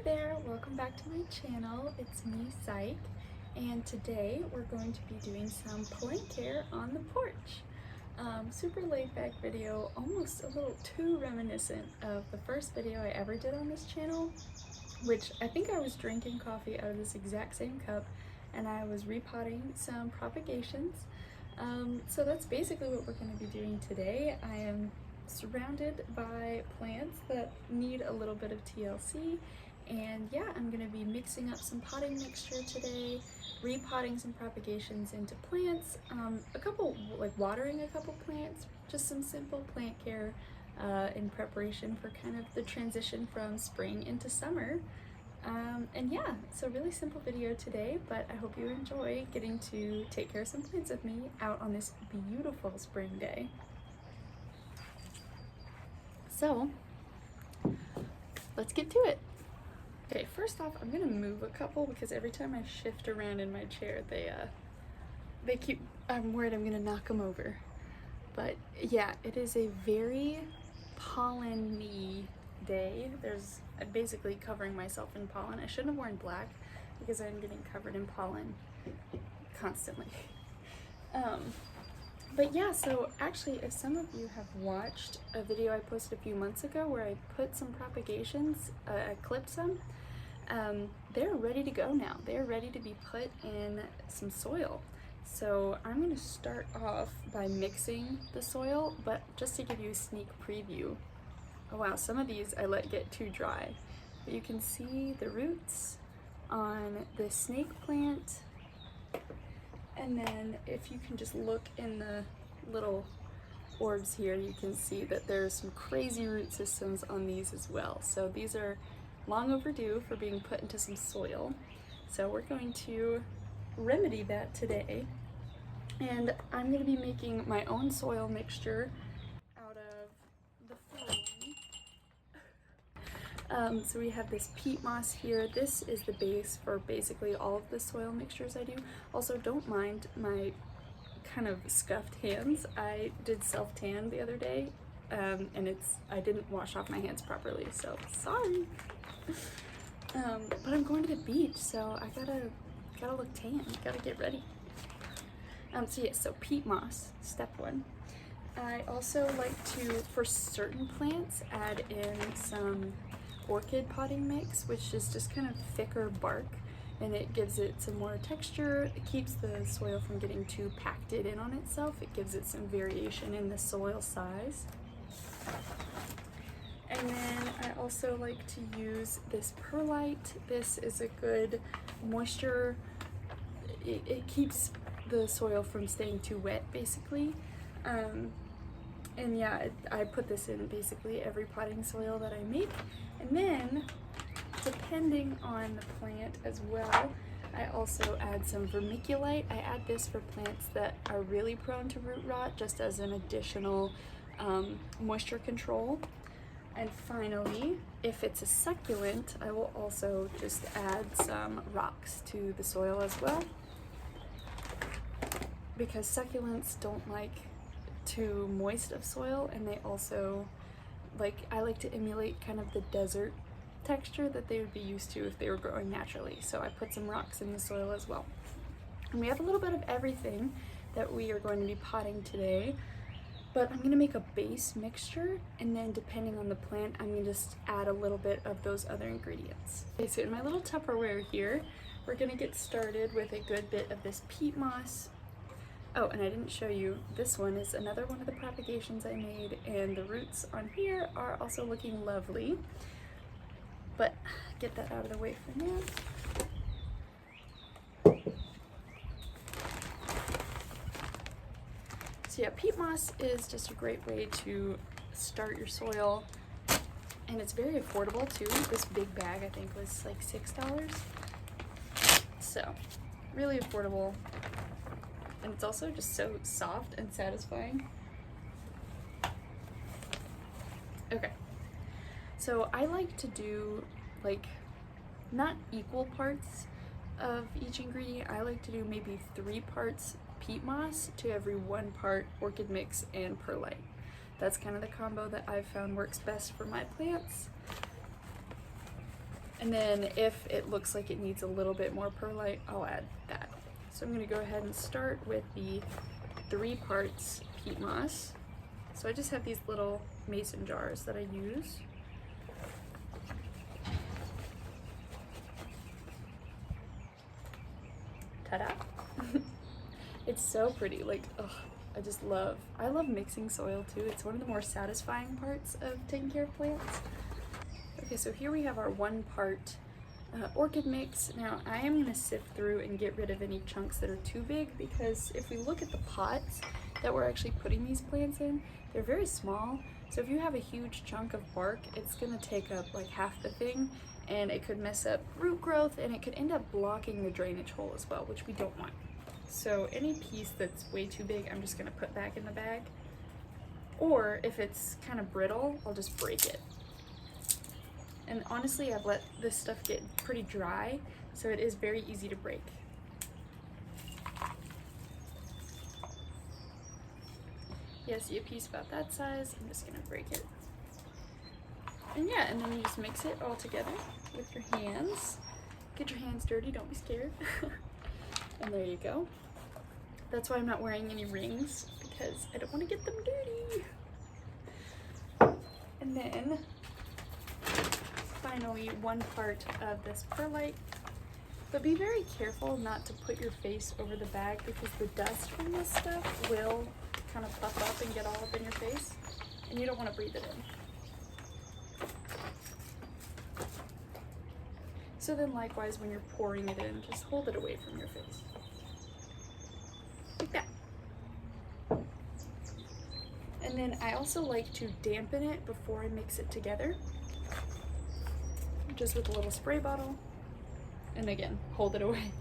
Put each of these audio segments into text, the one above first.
there, welcome back to my channel. It's me, Psych, and today we're going to be doing some plant care on the porch. Super laid back video, almost a little too reminiscent of the first video I ever did on this channel, which I think I was drinking coffee out of this exact same cup and I was repotting some propagations. So that's basically what we're going to be doing today. I am surrounded by plants that need a little bit of TLC, and yeah, I'm going to be mixing up some potting mixture today, repotting some propagations into plants, watering a couple plants, just some simple plant care in preparation for kind of the transition from spring into summer. And yeah, so really simple video today, but I hope you enjoy getting to take care of some plants with me out on this beautiful spring day. So let's get to it. Okay, first off, I'm gonna move a couple because every time I shift around in my chair, I'm worried I'm gonna knock them over. But yeah, it is a very pollen-y day. I'm basically covering myself in pollen. I shouldn't have worn black because I'm getting covered in pollen constantly. But yeah, so actually, if some of you have watched a video I posted a few months ago where I put some propagations, I clipped some, they're ready to go now. They're ready to be put in some soil. So I'm going to start off by mixing the soil, but just to give you a sneak preview. Oh wow, some of these I let get too dry. But you can see the roots on the snake plant. And then if you can just look in the little orbs here, you can see that there's some crazy root systems on these as well. So these are long overdue for being put into some soil. So we're going to remedy that today. And I'm going to be making my own soil mixture out of the following. So we have this peat moss here. This is the base for basically all of the soil mixtures I do. Also, don't mind my kind of scuffed hands. I did self-tan the other day, and I didn't wash off my hands properly, so sorry. But I'm going to the beach, so I gotta look tan. Gotta get ready. So yes, so peat moss, step one. I also like to, for certain plants, add in some orchid potting mix, which is just kind of thicker bark, and it gives it some more texture. It keeps the soil from getting too packed in on itself. It gives it some variation in the soil size. And then I also like to use this perlite. This is a good moisture. It keeps the soil from staying too wet, basically. And yeah, I put this in basically every potting soil that I make. And then, depending on the plant as well, I also add some vermiculite. I add this for plants that are really prone to root rot, just as an additional moisture control. And finally, if it's a succulent, I will also just add some rocks to the soil as well, because succulents don't like too moist of soil, and they also I like to emulate kind of the desert texture that they would be used to if they were growing naturally. So I put some rocks in the soil as well. And we have a little bit of everything that we are going to be potting today, but I'm going to make a base mixture, and then depending on the plant, I'm going to just add a little bit of those other ingredients. Okay, so in my little Tupperware here, we're going to get started with a good bit of this peat moss. Oh, and I didn't show you, this one is another one of the propagations I made, and the roots on here are also looking lovely. But get that out of the way for now. So yeah, peat moss is just a great way to start your soil, and it's very affordable too. This big bag I think was like $6. So really affordable. And it's also just so soft and satisfying. Okay, so I like to do not equal parts of each ingredient. I like to do maybe 3 parts peat moss to every 1 part orchid mix and perlite. That's kind of the combo that I've found works best for my plants. And then if it looks like it needs a little bit more perlite, I'll add that. So I'm gonna go ahead and start with the 3 parts peat moss. So I just have these little mason jars that I use. Ta-da! It's so pretty, like, ugh, I love mixing soil too. It's one of the more satisfying parts of taking care of plants. Okay, so here we have our 1 part orchid mix. Now I am going to sift through and get rid of any chunks that are too big, because if we look at the pots that we're actually putting these plants in, they're very small. So if you have a huge chunk of bark, it's going to take up like half the thing, and it could mess up root growth, and it could end up blocking the drainage hole as well, which we don't want. So any piece that's way too big, I'm just going to put back in the bag. Or if it's kind of brittle, I'll just break it. And honestly, I've let this stuff get pretty dry, so it is very easy to break. Yeah, see a piece about that size, I'm just gonna break it. And yeah, and then you just mix it all together with your hands. Get your hands dirty, don't be scared. And there you go. That's why I'm not wearing any rings, because I don't want to get them dirty. And then finally 1 part of this perlite, but be very careful not to put your face over the bag, because the dust from this stuff will kind of puff up and get all up in your face, and you don't want to breathe it in. So then likewise, when you're pouring it in, just hold it away from your face. Like that. And then I also like to dampen it before I mix it together, just with a little spray bottle, and again, hold it away.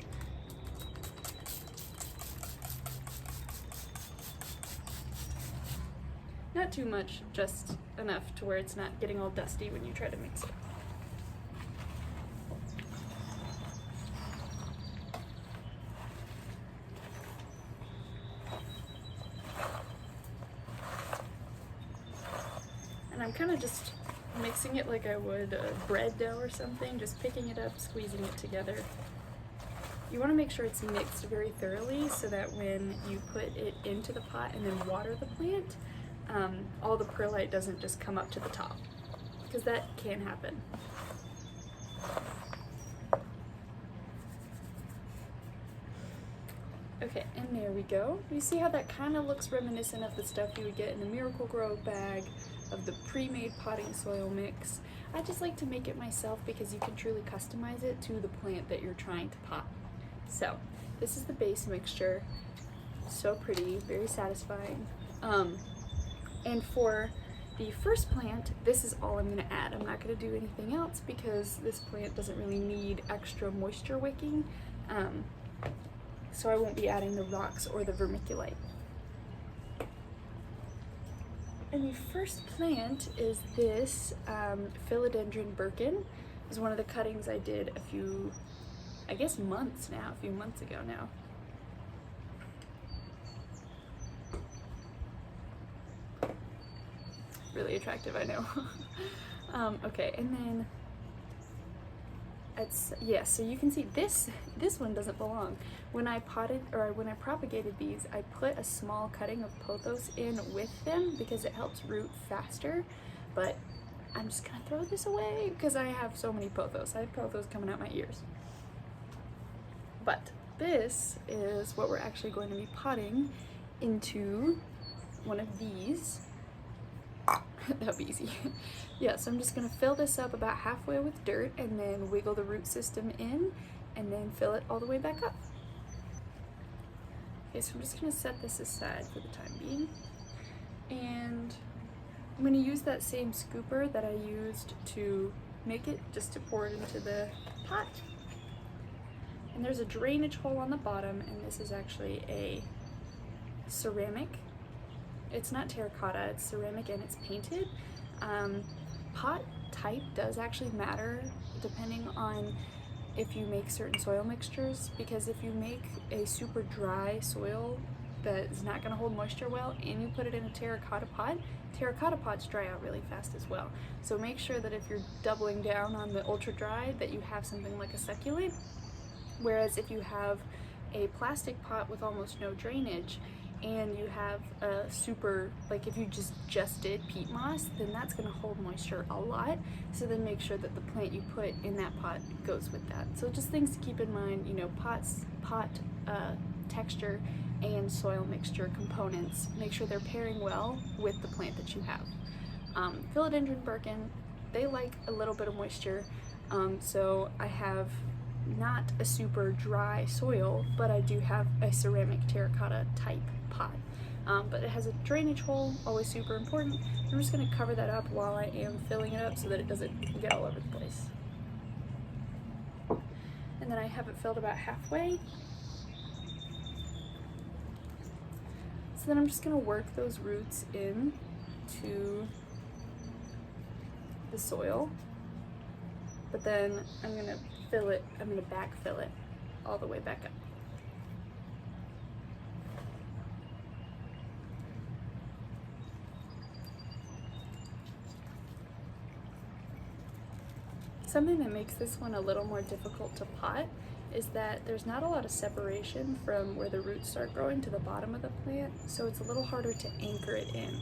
Not too much, just enough to where it's not getting all dusty when you try to mix it. And I'm kind of just mixing it like I would a bread dough or something, just picking it up, squeezing it together. You want to make sure it's mixed very thoroughly so that when you put it into the pot and then water the plant, all the perlite doesn't just come up to the top, because that can happen. Okay, and there we go. You see how that kind of looks reminiscent of the stuff you would get in the Miracle-Gro bag, of the pre-made potting soil mix. I just like to make it myself because you can truly customize it to the plant that you're trying to pot. So, this is the base mixture. So pretty, very satisfying. And for the first plant, this is all I'm going to add. I'm not going to do anything else because this plant doesn't really need extra moisture wicking. So I won't be adding the rocks or the vermiculite. And the first plant is this philodendron birkin. It was one of the cuttings I did a few months ago now. Really attractive, I know. Okay, and then so you can see this one doesn't belong. When I propagated these, I put a small cutting of pothos in with them because it helps root faster, but I'm just gonna throw this away because I have so many pothos. I have pothos coming out my ears. But this is what we're actually going to be potting into one of these. That'll be easy. Yeah, so I'm just gonna fill this up about halfway with dirt and then wiggle the root system in and then fill it all the way back up. Okay, so I'm just gonna set this aside for the time being. And I'm gonna use that same scooper that I used to make it, just to pour it into the pot. And there's a drainage hole on the bottom, and this is actually a ceramic. It's not terracotta, it's ceramic and it's painted. Pot type does actually matter depending on if you make certain soil mixtures, because if you make a super dry soil that is not going to hold moisture well, and you put it in a terracotta pot, terracotta pots dry out really fast as well. So make sure that if you're doubling down on the ultra dry, that you have something like a succulent. Whereas if you have a plastic pot with almost no drainage, and you have a super, like if you just did peat moss, then that's going to hold moisture a lot. So then make sure that the plant you put in that pot goes with that. So just things to keep in mind, you know, pot texture and soil mixture components. Make sure they're pairing well with the plant that you have. Philodendron Birkin, they like a little bit of moisture, so I have not a super dry soil, but I do have a ceramic terracotta type pot. But it has a drainage hole, always super important. I'm just going to cover that up while I am filling it up so that it doesn't get all over the place. And then I have it filled about halfway. So then I'm just going to work those roots in to the soil. But then I'm going to fill it, I'm going to backfill it all the way back up. Something that makes this one a little more difficult to pot is that there's not a lot of separation from where the roots start growing to the bottom of the plant, so it's a little harder to anchor it in.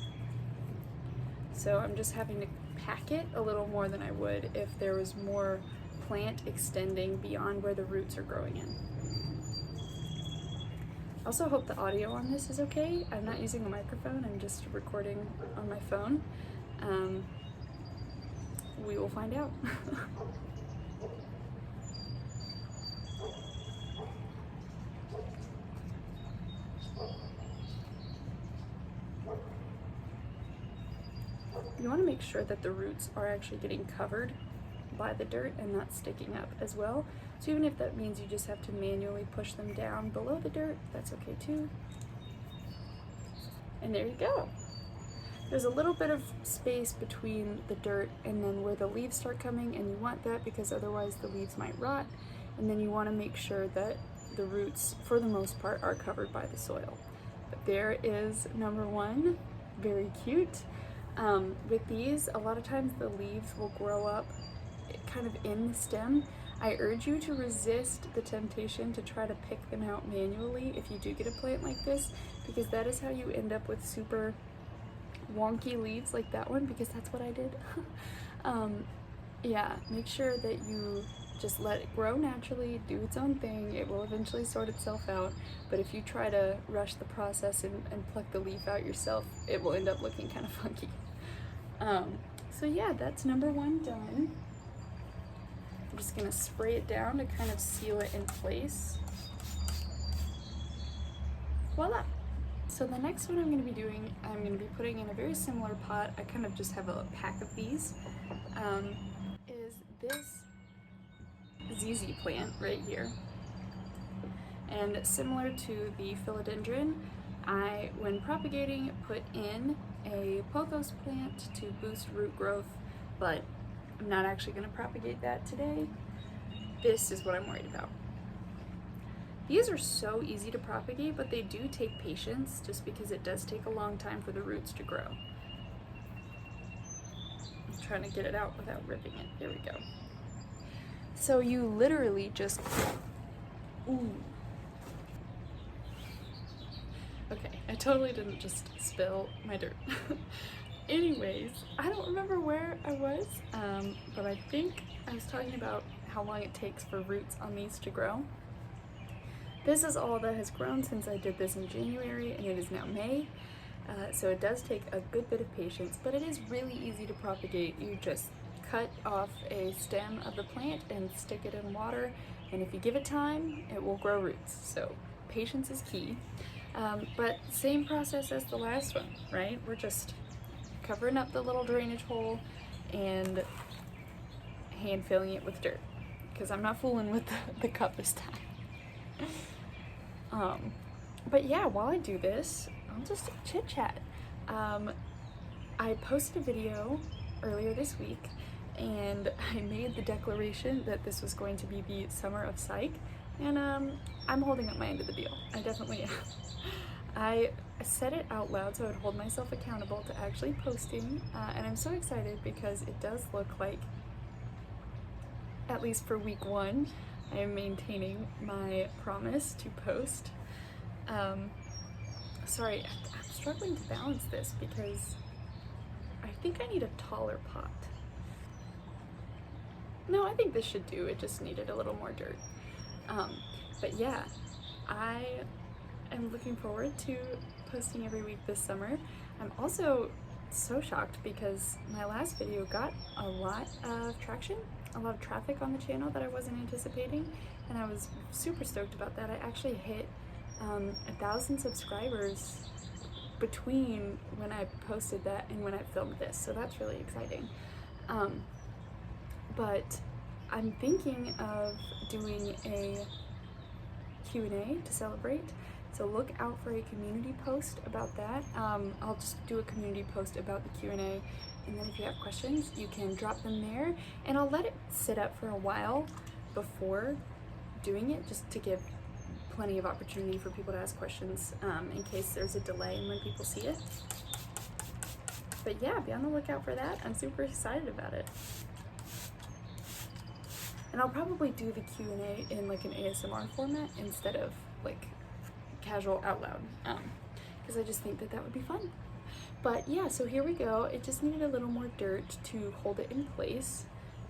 So I'm just having to pack it a little more than I would if there was more plant extending beyond where the roots are growing in. I also hope the audio on this is okay. I'm not using a microphone, I'm just recording on my phone. We will find out. You want to make sure that the roots are actually getting covered by the dirt and not sticking up as well. So even if that means you just have to manually push them down below the dirt, that's okay too. And there you go. There's a little bit of space between the dirt and then where the leaves start coming, and you want that because otherwise the leaves might rot. And then you want to make sure that the roots, for the most part, are covered by the soil. But there is number one, very cute. With these, a lot of times the leaves will grow up kind of in the stem. I urge you to resist the temptation to try to pick them out manually if you do get a plant like this, because that is how you end up with super wonky leaves like that one, because that's what I did. Yeah, make sure that you just let it grow naturally, do its own thing. It will eventually sort itself out, but if you try to rush the process and pluck the leaf out yourself, it will end up looking kind of funky. So yeah, that's number one done. I'm just gonna spray it down to kind of seal it in place. Voila! So the next one I'm going to be doing, I'm going to be putting in a very similar pot. I kind of just have a pack of these. Is this ZZ plant right here. And similar to the philodendron, I, when propagating, put in a pothos plant to boost root growth, but I'm not actually going to propagate that today. This is what I'm worried about. These are so easy to propagate, but they do take patience just because it does take a long time for the roots to grow. I'm trying to get it out without ripping it. There we go. So you literally just, ooh. Okay, I totally didn't just spill my dirt. Anyways, I don't remember where I was, but I think I was talking about how long it takes for roots on these to grow. This is all that has grown since I did this in January, and it is now May, so it does take a good bit of patience, but it is really easy to propagate. You just cut off a stem of the plant and stick it in water, and if you give it time, it will grow roots. So patience is key, but same process as the last one, right? We're just covering up the little drainage hole and hand filling it with dirt, because I'm not fooling with the cup this time. But yeah, while I do this, I'll just chit chat. I posted a video earlier this week, and I made the declaration that this was going to be the summer of psych, and I'm holding up my end of the deal. I definitely I said it out loud so I would hold myself accountable to actually posting, and I'm so excited because it does look like, at least for week 1, I am maintaining my promise to post. Sorry, I'm struggling to balance this because I think I need a taller pot. No, I think this should do. It just needed a little more dirt. But yeah, I am looking forward to posting every week this summer. I'm also so shocked because my last video got a lot of traction, a lot of traffic on the channel that I wasn't anticipating, and I was super stoked about that. I actually hit 1,000 subscribers between when I posted that and when I filmed this, so that's really exciting. But I'm thinking of doing a Q&A to celebrate, so look out for a community post about that. I'll just do a community post about the Q&A, and then if you have questions you can drop them there, and I'll let it sit up for a while before doing it just to give plenty of opportunity for people to ask questions in case there's a delay in when people see it. But yeah, be on the lookout for that. I'm super excited about it. And I'll probably do the Q&A in like an ASMR format instead of like casual out loud, because I just think that would be fun. But yeah, so here we go. It just needed a little more dirt to hold it in place.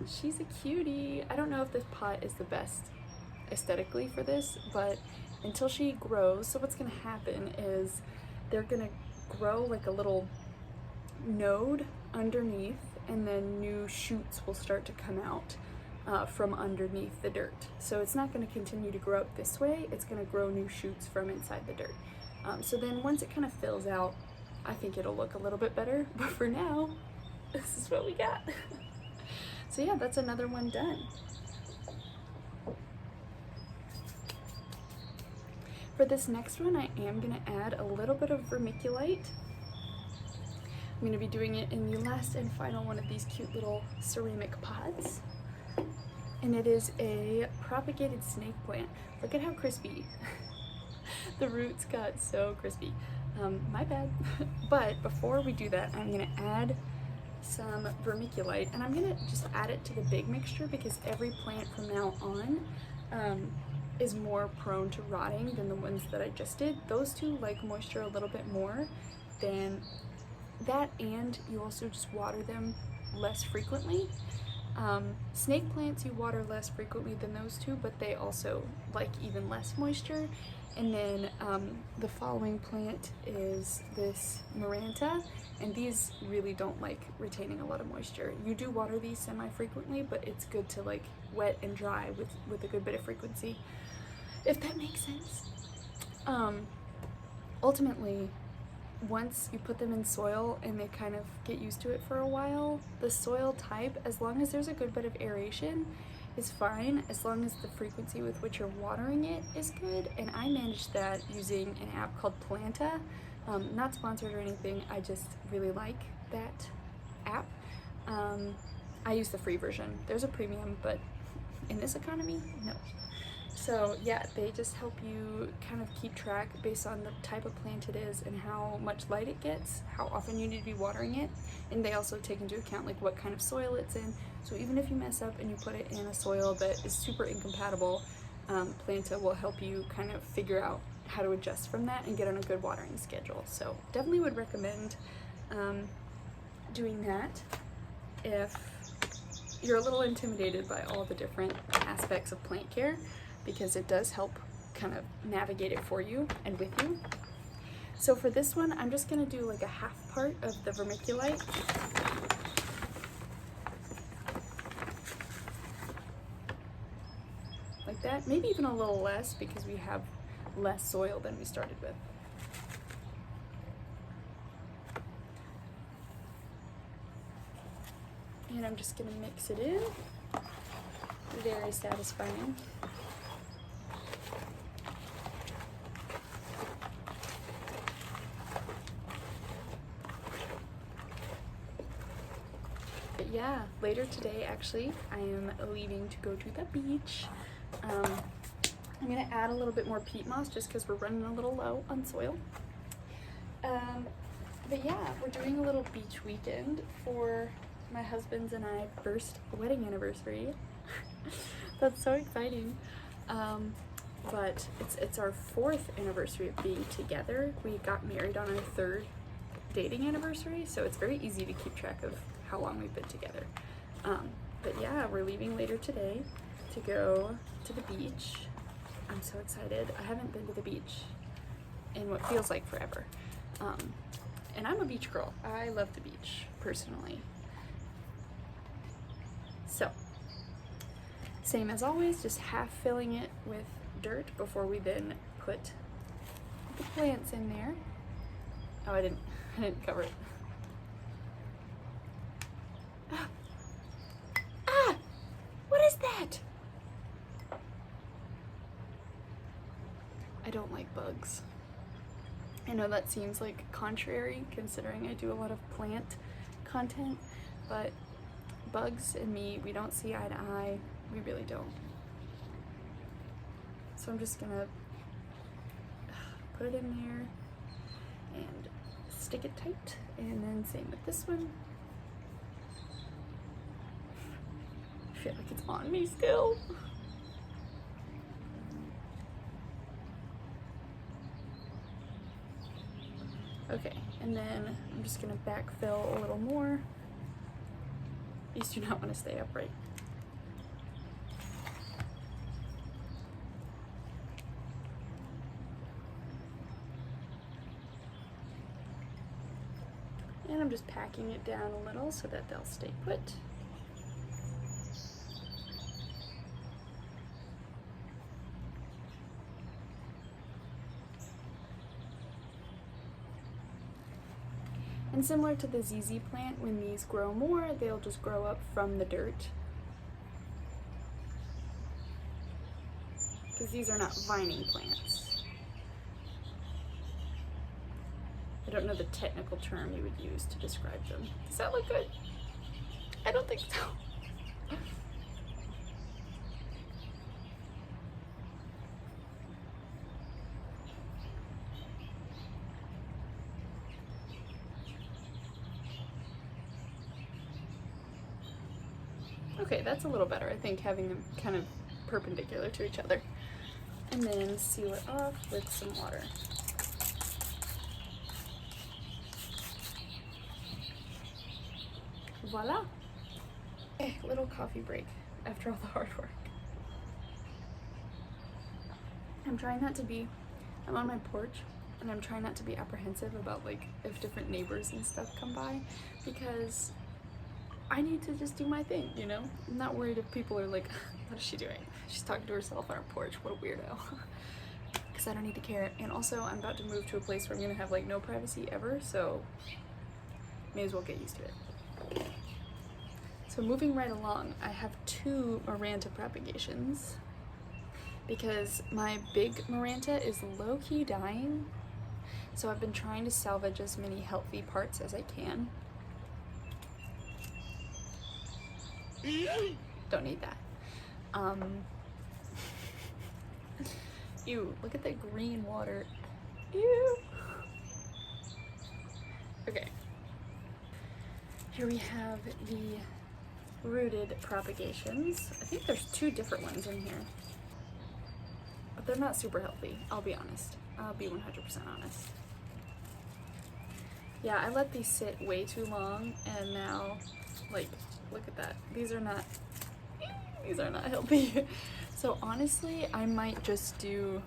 She's a cutie. I don't know if this pot is the best aesthetically for this, but until she grows, so what's gonna happen is they're gonna grow like a little node underneath, and then new shoots will start to come out from underneath the dirt. So it's not going to continue to grow up this way, it's going to grow new shoots from inside the dirt. So then once it kind of fills out, I think it'll look a little bit better, but for now, this is what we got. So yeah, that's another one done. For this next one, I am going to add a little bit of vermiculite. I'm going to be doing it in the last and final one of these cute little ceramic pots. And it is a propagated snake plant. Look at how crispy. The roots got so crispy. My bad. But before we do that, I'm gonna add some vermiculite, and I'm gonna just add it to the big mixture because every plant from now on is more prone to rotting than the ones that I just did. Those two like moisture a little bit more than that, and you also just water them less frequently. Snake plants you water less frequently than those two, but they also like even less moisture. And then the following plant is this Maranta, and these really don't like retaining a lot of moisture. You do water these semi-frequently, but it's good to like wet and dry with a good bit of frequency, if that makes sense. Ultimately, once you put them in soil and they kind of get used to it for a while, the soil type, as long as there's a good bit of aeration, is fine, as long as the frequency with which you're watering it is good. And I managed that using an app called Planta. Not sponsored or anything, I just really like that app. I use the free version. There's a premium, but in this economy, no. So yeah, they just help you kind of keep track based on the type of plant it is and how much light it gets, how often you need to be watering it, and they also take into account like what kind of soil it's in. So even if you mess up and you put it in a soil that is super incompatible, Planta will help you kind of figure out how to adjust from that and get on a good watering schedule. So definitely would recommend doing that if you're a little intimidated by all the different aspects of plant care, because it does help kind of navigate it for you and with you. So for this one, I'm just gonna do like a half part of the vermiculite. Like that, maybe even a little less because we have less soil than we started with. And I'm just gonna mix it in. Very satisfying. But yeah, later today actually, I am leaving to go to the beach. I'm gonna add a little bit more peat moss just because we're running a little low on soil. But yeah, we're doing a little beach weekend for my husband's and I first wedding anniversary. That's so exciting. But it's our 4th anniversary of being together. We got married on our 3rd dating anniversary, so it's very easy to keep track of how long we've been together. But yeah, we're leaving later today to go to the beach. I'm so excited. I haven't been to the beach in what feels like forever. And I'm a beach girl. I love the beach, personally. So, same as always, just half filling it with dirt before we then put the plants in there. Oh, I didn't cover it. Ah! What is that? I don't like bugs. I know that seems like contrary considering I do a lot of plant content, but bugs and me, we don't see eye to eye. We really don't. So I'm just gonna put it in there and stick it tight, and then same with this one. I feel like it's on me still. Okay, and then I'm just gonna backfill a little more. These do not want to stay upright. And I'm just packing it down a little so that they'll stay put. And similar to the ZZ plant, when these grow more, they'll just grow up from the dirt. Because these are not vining plants. I don't know the technical term you would use to describe them. Does that look good? I don't think so. Okay, that's a little better, I think, having them kind of perpendicular to each other. And then seal it off with some water. Voila! Okay, little coffee break after all the hard work. I'm on my porch, and I'm trying not to be apprehensive about like if different neighbors and stuff come by, because I need to just do my thing, you know? I'm not worried if people are like, what is she doing? She's talking to herself on her porch, what a weirdo. Because I don't need to care. And also, I'm about to move to a place where I'm gonna have like no privacy ever, so may as well get used to it. So moving right along, I have 2 Maranta propagations because my big Maranta is low-key dying. So I've been trying to salvage as many healthy parts as I can. Don't need that. Ew, look at that green water. Ew. Okay. Here we have the rooted propagations. I think there's 2 different ones in here. But they're not super healthy, I'll be honest. I'll be 100% honest. Yeah, I let these sit way too long, and now, like, look at that. These are not healthy. So honestly, I might just do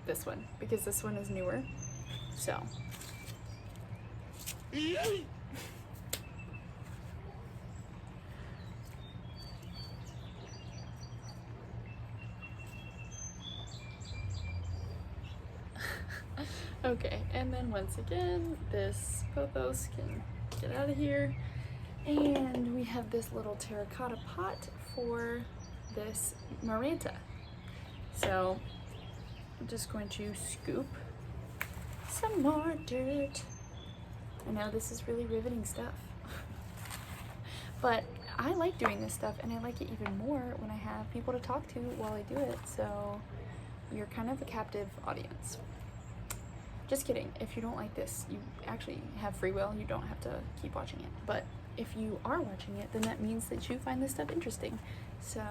this one because this one is newer. So. Okay, and then once again, this pothos can get out of here. And we have this little terracotta pot for this Maranta. So I'm just going to scoop some more dirt. I know this is really riveting stuff, but I like doing this stuff, and I like it even more when I have people to talk to while I do it. So you're kind of a captive audience. Just kidding. If you don't like this, you actually have free will. You don't have to keep watching it. But if you are watching it, then that means that you find this stuff interesting. So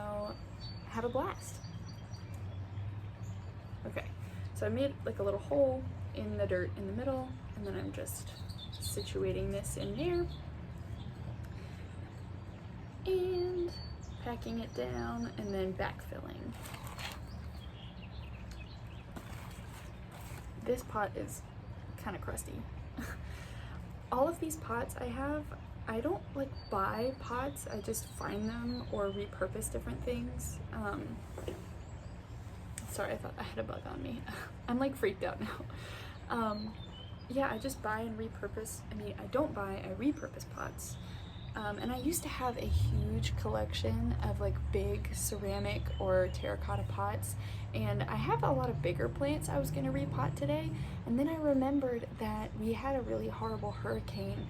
have a blast. Okay, so I made like a little hole in the dirt in the middle, and then I'm just situating this in there and packing it down and then backfilling. This pot is kind of crusty. All of these pots I don't like buy pots, I just find them or repurpose different things. Sorry, I thought I had a bug on me. I'm like freaked out now. Yeah, I just buy and repurpose. I mean, I don't buy, I repurpose pots. And I used to have a huge collection of like big ceramic or terracotta pots, and I have a lot of bigger plants I was going to repot today, and then I remembered that we had a really horrible hurricane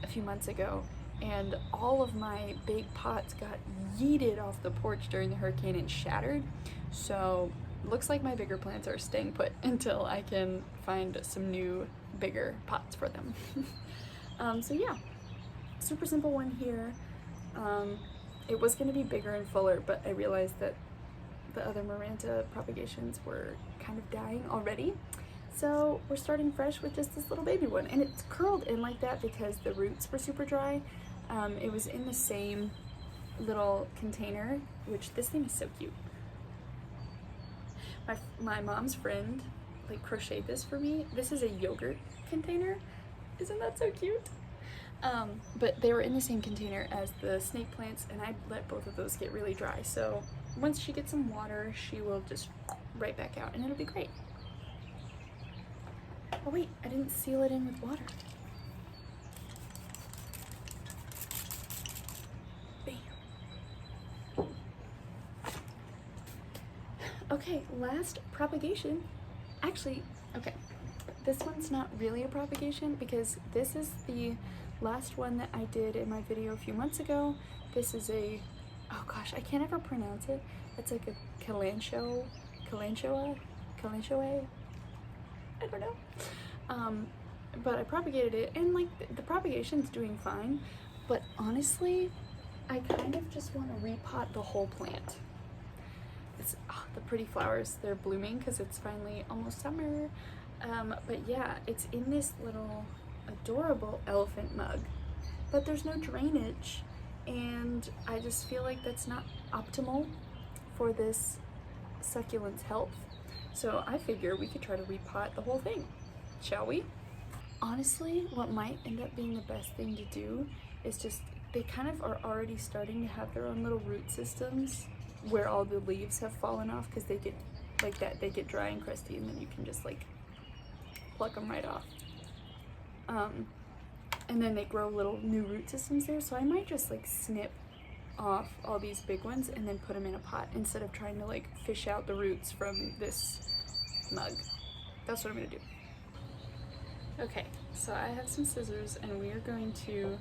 a few months ago, and all of my big pots got yeeted off the porch during the hurricane and shattered. So looks like my bigger plants are staying put until I can find some new bigger pots for them. So yeah, super simple one here. It was going to be bigger and fuller, but I realized that the other Maranta propagations were kind of dying already. So we're starting fresh with just this little baby one, and it's curled in like that because the roots were super dry. It was in the same little container, which this thing is so cute. My mom's friend like crocheted this for me. This is a yogurt container. Isn't that so cute? But they were in the same container as the snake plants, and I let both of those get really dry. So once she gets some water, she will just right back out, and it'll be great. Oh wait, I didn't seal it in with water. Bam. Okay, last propagation. Actually, okay, this one's not really a propagation because this is the last one that I did in my video a few months ago. This is a, oh gosh, I can't ever pronounce it. It's like a calanchoe, I don't know. But I propagated it, and like the propagation's doing fine, but honestly, I kind of just want to repot the whole plant. It's the pretty flowers, they're blooming because it's finally almost summer. But yeah, it's in this little adorable elephant mug, but there's no drainage, and I just feel like that's not optimal for this succulent's health. So I figure we could try to repot the whole thing, shall we? Honestly, what might end up being the best thing to do is just, they kind of are already starting to have their own little root systems where all the leaves have fallen off because they get like that, they get dry and crusty, and then you can just like pluck them right off. And then they grow little new root systems there, so I might just like snip off all these big ones and then put them in a pot instead of trying to like fish out the roots from this mug. That's what I'm gonna do. Okay, so I have some scissors, and we are going to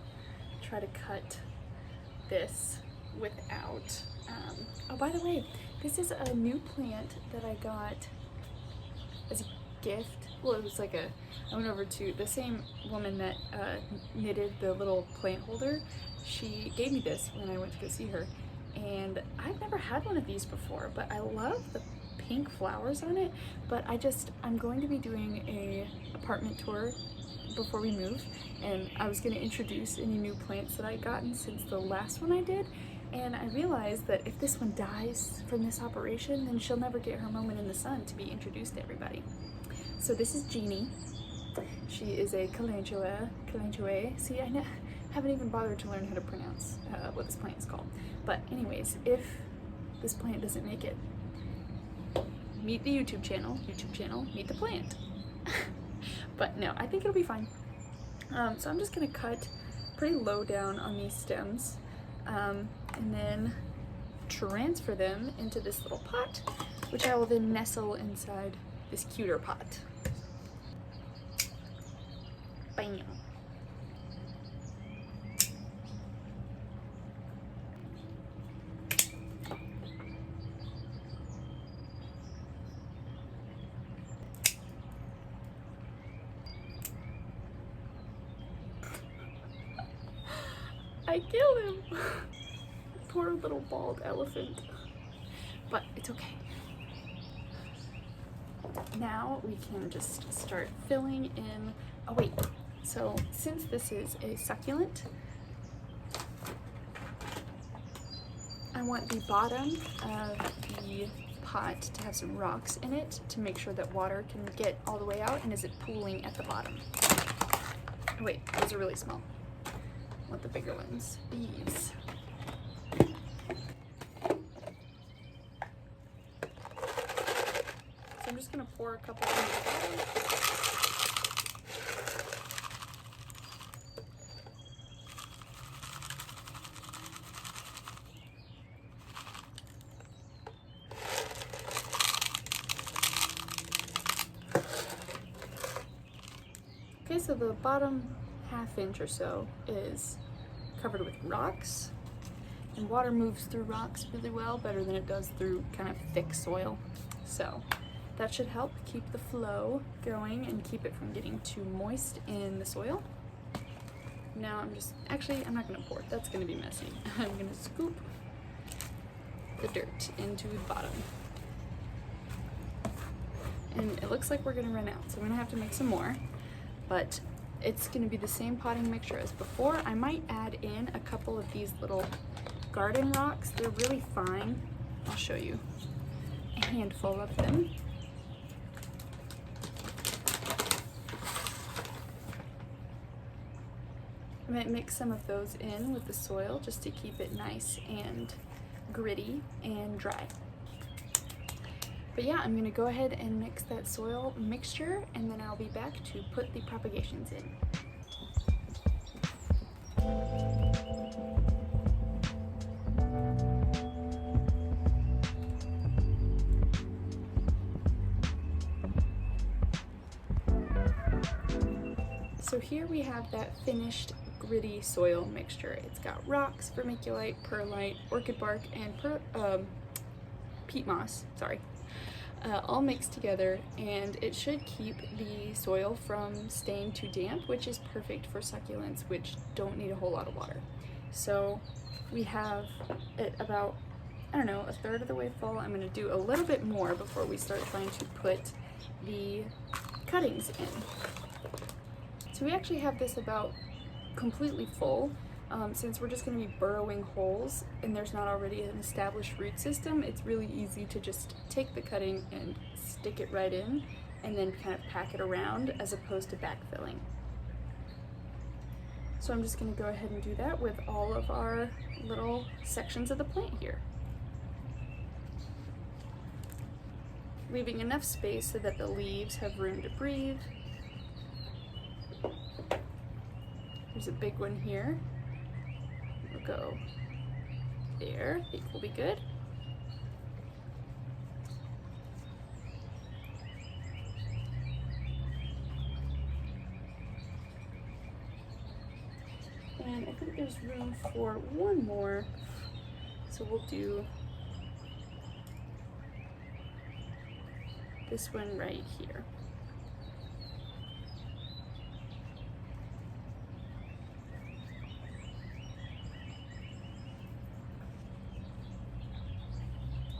try to cut this without, oh, by the way, this is a new plant that I got as a gift. Well, it was like I went over to the same woman that knitted the little plant holder. She gave me this when I went to go see her, and I've never had one of these before, but I love the pink flowers on it. But I'm going to be doing a apartment tour before we move, and I was going to introduce any new plants that I'd gotten since the last one I did, and I realized that if this one dies from this operation, then she'll never get her moment in the sun to be introduced to everybody. So this is Jeannie. She is a calanchoe. See, I haven't even bothered to learn how to pronounce what this plant is called. But anyways, if this plant doesn't make it, meet the YouTube channel, meet the plant. But no, I think it'll be fine. So I'm just gonna cut pretty low down on these stems, and then transfer them into this little pot, which I will then nestle inside this cuter pot. Bam. I killed him. Poor little bald elephant. But it's okay. Now we can just start filling in. Oh wait, so since this is a succulent, I want the bottom of the pot to have some rocks in it to make sure that water can get all the way out and isn't pooling at the bottom. Oh wait, those are really small. I want the bigger ones, these. So I'm just gonna pour a couple into the bottom. Okay, so the bottom ½ inch or so is covered with rocks, and water moves through rocks really well, better than it does through kind of thick soil. So that should help keep the flow going and keep it from getting too moist in the soil. Now I'm not gonna pour, that's gonna be messy. I'm gonna scoop the dirt into the bottom. And it looks like we're gonna run out, so I'm gonna have to make some more. But it's going to be the same potting mixture as before. I might add in a couple of these little garden rocks. They're really fine. I'll show you a handful of them. I might mix some of those in with the soil just to keep it nice and gritty and dry. But yeah, I'm gonna go ahead and mix that soil mixture, and then I'll be back to put the propagations in. So here we have that finished gritty soil mixture. It's got rocks, vermiculite, perlite, orchid bark, and peat moss, sorry. All mixed together, and it should keep the soil from staying too damp, which is perfect for succulents which don't need a whole lot of water. So we have it about, I don't know, a third of the way full. I'm going to do a little bit more before we start trying to put the cuttings in. So we actually have this about completely full. Since we're just going to be burrowing holes and there's not already an established root system, it's really easy to just take the cutting and stick it right in and then kind of pack it around as opposed to backfilling. So I'm just going to go ahead and do that with all of our little sections of the plant here. Leaving enough space so that the leaves have room to breathe. There's a big one here. Go there, I think will be good. And I think there's room for one more, so we'll do this one right here.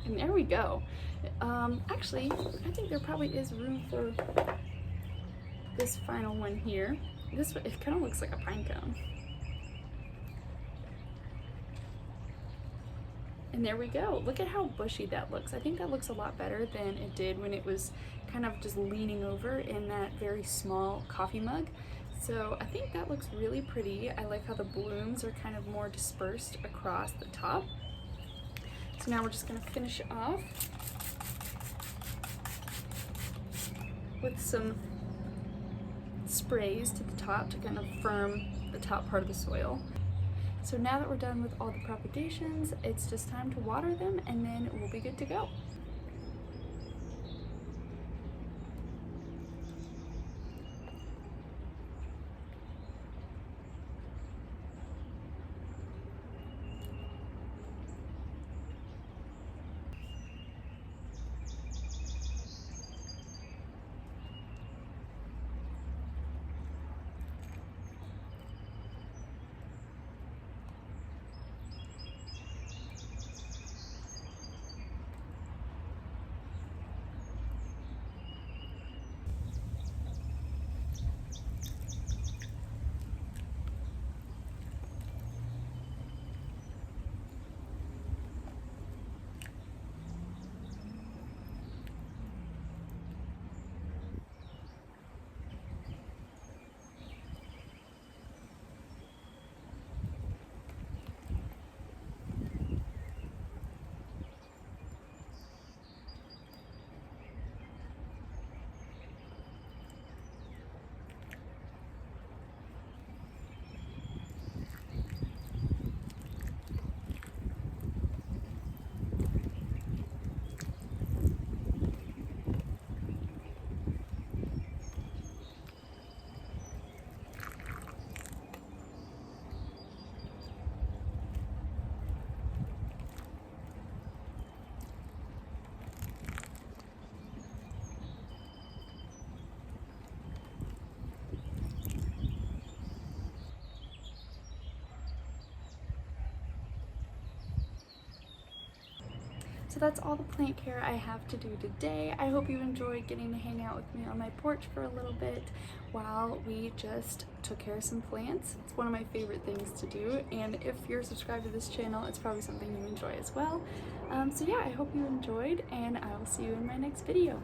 And there we go. Actually, I think there probably is room for this final one here. This one, it kind of looks like a pine cone. And there we go. Look at how bushy that looks. I think that looks a lot better than it did when it was kind of just leaning over in that very small coffee mug. So I think that looks really pretty. I like how the blooms are kind of more dispersed across the top. So now we're just going to finish off with some sprays to the top to kind of firm the top part of the soil. So now that we're done with all the propagations, it's just time to water them and then we'll be good to go. So that's all the plant care I have to do today. I hope you enjoyed getting to hang out with me on my porch for a little bit while we just took care of some plants. It's one of my favorite things to do, and if you're subscribed to this channel, it's probably something you enjoy as well. So yeah, I hope you enjoyed, and I will see you in my next video.